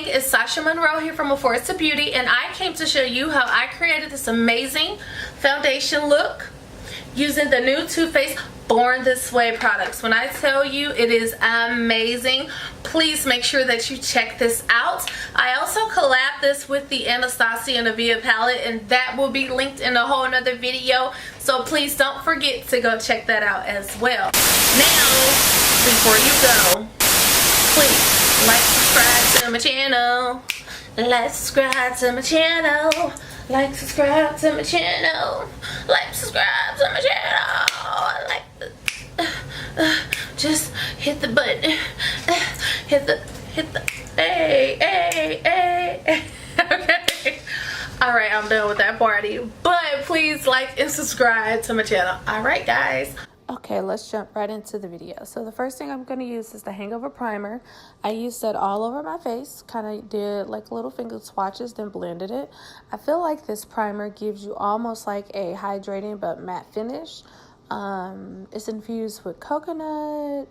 gang, it's Sasha Monroe here from Force of Beauty, and I came to show you how I created this amazing foundation look using the new Too Faced Born This Way products. When I tell you it is amazing, please make sure that you check this out. I also collabed this with the Anastasia and Avia palette, and that will be linked in a whole nother video, so please don't forget to go check that out as well. Now, before you go, please like, subscribe to my channel. Like, subscribe to my channel. Like, subscribe to my channel. Like, subscribe to my channel. Like, just hit the button. Hit the, hey. Okay. Alright, I'm done with that party. But please like and subscribe to my channel. Alright, guys. Okay, let's jump right into the video. So the first thing I'm going to use is the Hangover Primer. I used that all over my face, kind of did like little finger swatches, then blended it. I feel like this primer gives you almost like a hydrating but matte finish. It's infused with coconut,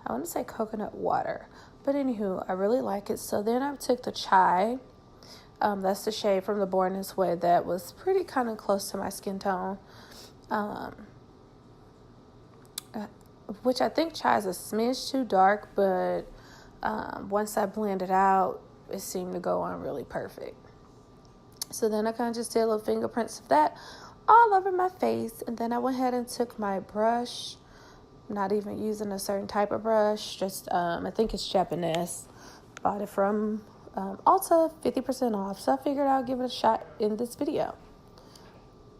I want to say coconut water. But anywho, I really like it. So then I took the Chai. That's the shade from the Born This Way that was pretty kind of close to my skin tone. Which I think Chai is a smidge too dark, but once I blend it out, it seemed to go on really perfect. So then I kind of just did little fingerprints of that all over my face, and then I went ahead and took my brush, not even using a certain type of brush, just I think it's Japanese. Bought it from Ulta, 50% off, so I figured I'll give it a shot in this video.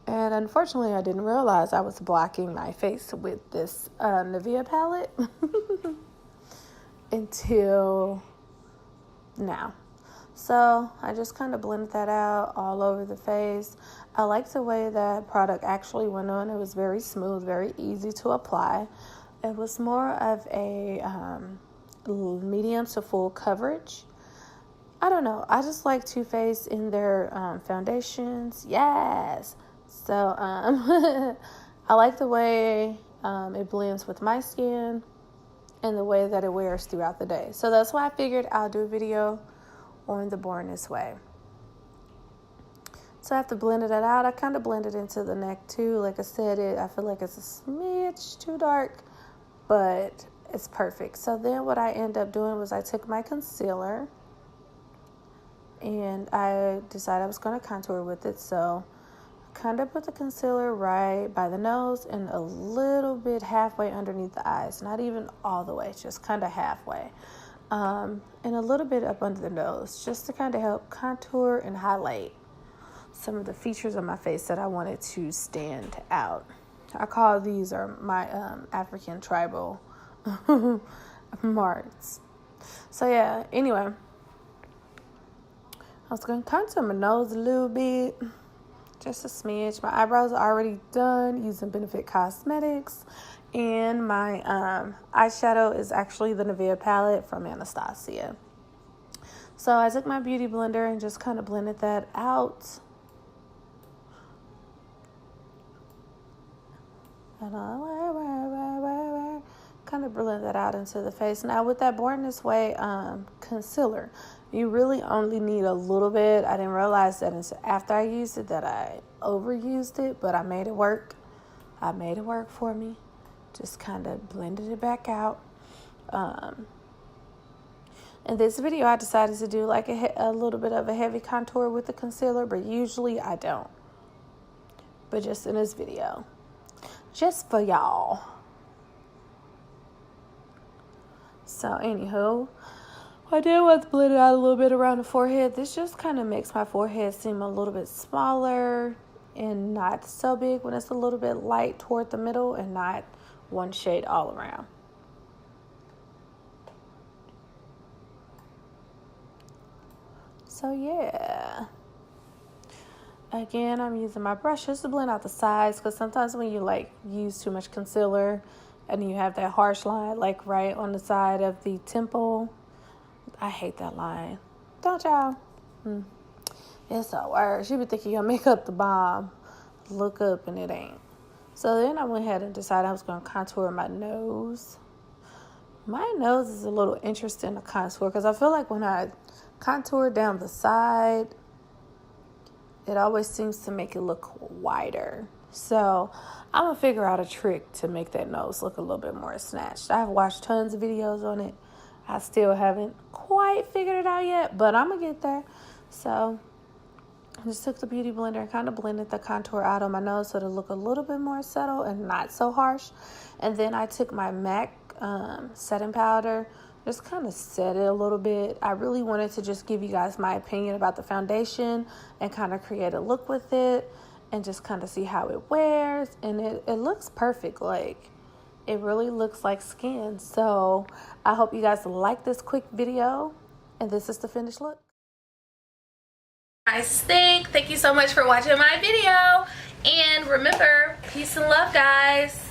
And unfortunately, I didn't realize I was blocking my face with this Nivea palette until now. So I just kind of blended that out all over the face. I like the way that product actually went on. It was very smooth, very easy to apply. It was more of a medium to full coverage. I don't know. I just like Too Faced in their foundations. Yes. So, I like the way it blends with my skin and the way that it wears throughout the day. So that's why I figured I'll do a video on the Born This Way. So after blending it out, I kind of blended into the neck too. Like I said, I feel like it's a smidge too dark, but it's perfect. So then what I ended up doing was I took my concealer and I decided I was going to contour with it. So kind of put the concealer right by the nose and a little bit halfway underneath the eyes. Not even all the way, just kind of halfway. And a little bit up under the nose, just to kind of help contour and highlight some of the features of my face that I wanted to stand out. I call these are my African tribal marks. So yeah, anyway, I was going to contour my nose a little bit. Just a smidge. My eyebrows are already done using Benefit Cosmetics. And my eyeshadow is actually the Nivea palette from Anastasia. So I took my beauty blender and just kind of blended that out. And kind of blend that out into the face. Now with that Born This Way concealer, you really only need a little bit. I didn't realize that until after I used it that I overused it, but I made it work. I made it work for me. Just kind of blended it back out. In this video, I decided to do like a little bit of a heavy contour with the concealer, but usually I don't. But just in this video, just for y'all. So anywho, I did want to blend it out a little bit around the forehead. This just kind of makes my forehead seem a little bit smaller and not so big when it's a little bit light toward the middle and not one shade all around. So yeah. Again, I'm using my brush just to blend out the sides, because sometimes when you like use too much concealer and you have that harsh line like right on the side of the temple, I hate that line. Don't y'all? It's the worst. You be thinking your makeup the bomb. Look up and it ain't. So then I went ahead and decided I was going to contour my nose. My nose is a little interesting to contour because I feel like when I contour down the side, it always seems to make it look wider. So I'm going to figure out a trick to make that nose look a little bit more snatched. I've watched tons of videos on it. I still haven't quite figured it out yet, but I'm going to get there. So I just took the Beauty Blender and kind of blended the contour out on my nose so it'll look a little bit more subtle and not so harsh. And then I took my MAC setting powder, just kind of set it a little bit. I really wanted to just give you guys my opinion about the foundation and kind of create a look with it and just kind of see how it wears. And it looks perfect. Like, it really looks like skin. So I hope you guys like this quick video, and this is the finished look. Guys think. Thank you so much for watching my video, and remember, peace and love, guys.